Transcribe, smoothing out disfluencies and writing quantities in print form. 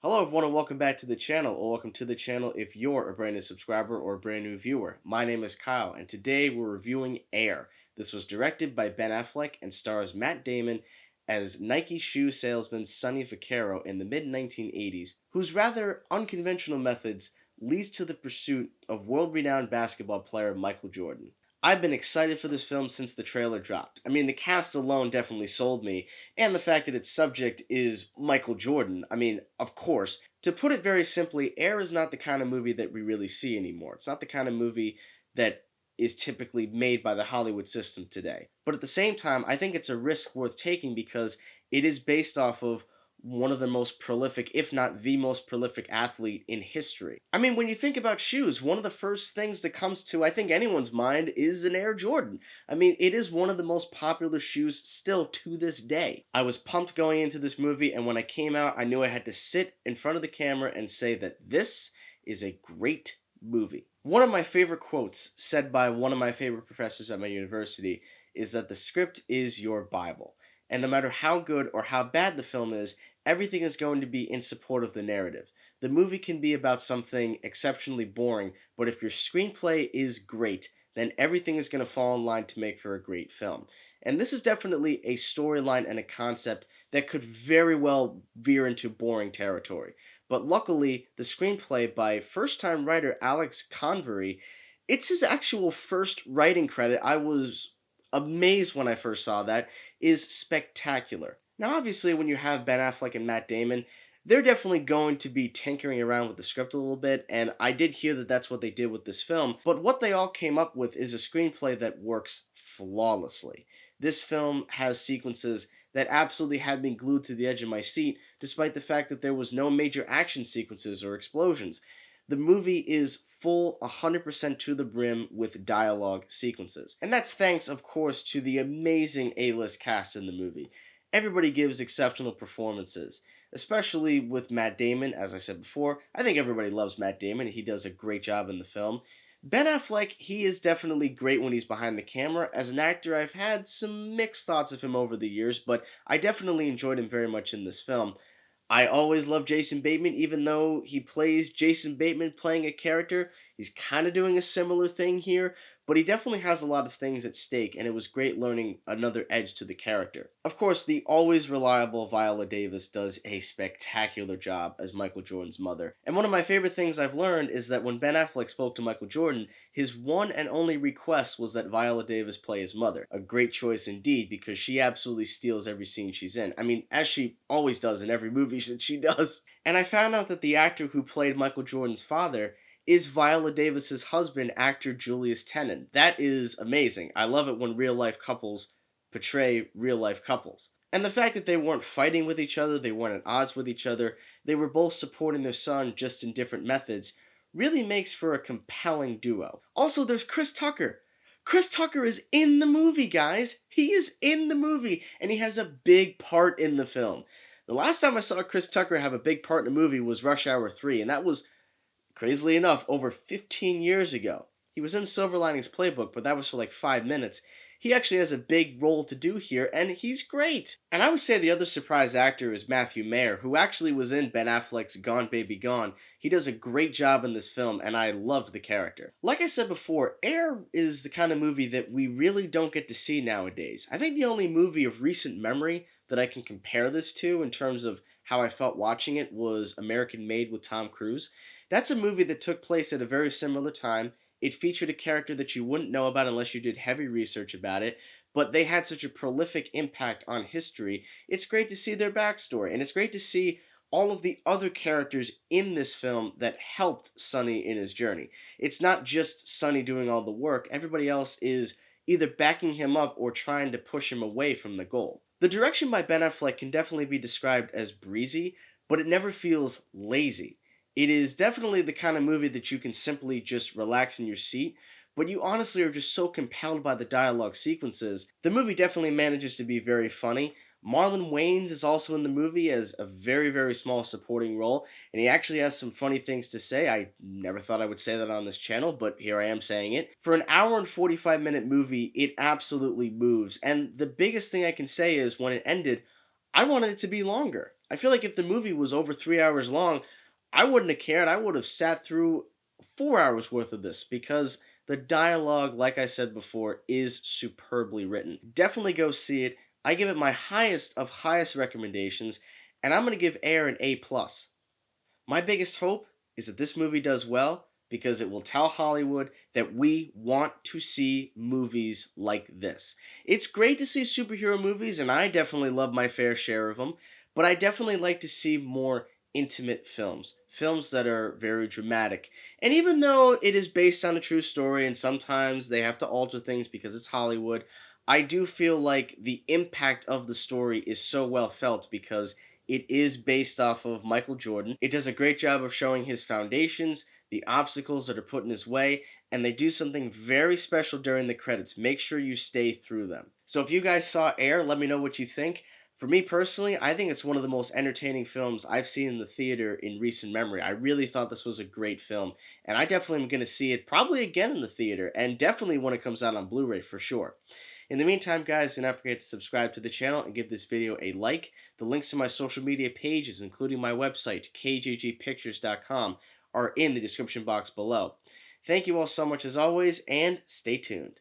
Hello everyone and welcome back to the channel, or welcome to the channel if you're a brand new subscriber or a brand new viewer. My name is Kyle and today we're reviewing Air. This was directed by Ben Affleck and stars Matt Damon as Nike shoe salesman Sonny Vaccaro in the mid-1980s, whose rather unconventional methods leads to the pursuit of world-renowned basketball player Michael Jordan. I've been excited for this film since the trailer dropped. I mean, the cast alone definitely sold me, and the fact that its subject is Michael Jordan. I mean, of course. To put it very simply, Air is not the kind of movie that we really see anymore. It's not the kind of movie that is typically made by the Hollywood system today. But at the same time, I think it's a risk worth taking because it is based off of one of the most prolific, if not the most prolific athlete in history. I mean, when you think about shoes, one of the first things that comes to, I think, anyone's mind is an Air Jordan. I mean, it is one of the most popular shoes still to this day. I was pumped going into this movie, and when I came out, I knew I had to sit in front of the camera and say that this is a great movie. One of my favorite quotes said by one of my favorite professors at my university is that the script is your Bible. And no matter how good or how bad the film is, everything is going to be in support of the narrative. The movie can be about something exceptionally boring, but if your screenplay is great, then everything is going to fall in line to make for a great film. And this is definitely a storyline and a concept that could very well veer into boring territory. But luckily, the screenplay by first-time writer Alex Convery, it's his actual first writing credit. I was amazed when I first saw that, is spectacular. Now, obviously, when you have Ben Affleck and Matt Damon, they're definitely going to be tinkering around with the script a little bit, and I did hear that that's what they did with this film, but what they all came up with is a screenplay that works flawlessly. This film has sequences that absolutely had me glued to the edge of my seat, despite the fact that there was no major action sequences or explosions. The movie is full 100% to the brim with dialogue sequences. And that's thanks, of course, to the amazing A-list cast in the movie. Everybody gives exceptional performances, especially with Matt Damon, as I said before. I think everybody loves Matt Damon. He does a great job in the film. Ben Affleck, he is definitely great when he's behind the camera. As an actor, I've had some mixed thoughts of him over the years, but I definitely enjoyed him very much in this film. I always love Jason Bateman, even though he plays Jason Bateman playing a character. He's kind of doing a similar thing here, but he definitely has a lot of things at stake, and it was great learning another edge to the character. Of course, the always reliable Viola Davis does a spectacular job as Michael Jordan's mother. And one of my favorite things I've learned is that when Ben Affleck spoke to Michael Jordan, his one and only request was that Viola Davis play his mother. A great choice indeed, because she absolutely steals every scene she's in. I mean, as she always does in every movie that she does. And I found out that the actor who played Michael Jordan's father is Viola Davis's husband, actor Julius Tennon. That is amazing. I love it when real life couples portray real life couples. And the fact that they weren't fighting with each other, they weren't at odds with each other, they were both supporting their son just in different methods, really makes for a compelling duo. Also, there's Chris Tucker. Chris Tucker is in the movie, guys. He is in the movie, and he has a big part in the film. The last time I saw Chris Tucker have a big part in a movie was Rush Hour 3, and that was, crazily enough, over 15 years ago. He was in Silver Linings Playbook, but that was for like 5 minutes. He actually has a big role to do here, and he's great. And I would say the other surprise actor is Matthew Maher, who actually was in Ben Affleck's Gone Baby Gone. He does a great job in this film, and I loved the character. Like I said before, Air is the kind of movie that we really don't get to see nowadays. I think the only movie of recent memory that I can compare this to in terms of how I felt watching it was American Made with Tom Cruise. That's a movie that took place at a very similar time. It featured a character that you wouldn't know about unless you did heavy research about it, but they had such a prolific impact on history. It's great to see their backstory, and it's great to see all of the other characters in this film that helped Sonny in his journey. It's not just Sonny doing all the work, everybody else is either backing him up or trying to push him away from the goal. The direction by Ben Affleck can definitely be described as breezy, but it never feels lazy. It is definitely the kind of movie that you can simply just relax in your seat, but you honestly are just so compelled by the dialogue sequences. The movie definitely manages to be very funny. Marlon Wayans is also in the movie as a very, very small supporting role, and he actually has some funny things to say. I never thought I would say that on this channel, but here I am saying it. For an hour and 45-minute movie, it absolutely moves, and the biggest thing I can say is when it ended, I wanted it to be longer. I feel like if the movie was over 3 hours long, I wouldn't have cared. I would have sat through 4 hours worth of this because the dialogue, like I said before, is superbly written. Definitely go see it. I give it my highest of highest recommendations, and I'm going to give Air an A plus. My biggest hope is that this movie does well because it will tell Hollywood that we want to see movies like this. It's great to see superhero movies, and I definitely love my fair share of them, but I definitely like to see more intimate films, films that are very dramatic. And even though it is based on a true story and sometimes they have to alter things because it's Hollywood, I do feel like the impact of the story is so well felt because it is based off of Michael Jordan. It does a great job of showing his foundations, the obstacles that are put in his way, and they do something very special during the credits. Make sure you stay through them. So if you guys saw Air, let me know what you think. For me personally, I think it's one of the most entertaining films I've seen in the theater in recent memory. I really thought this was a great film, and I definitely am going to see it probably again in the theater, and definitely when it comes out on Blu-ray for sure. In the meantime, guys, do not forget to subscribe to the channel and give this video a like. The links to my social media pages, including my website, kjgpictures.com, are in the description box below. Thank you all so much as always, and stay tuned.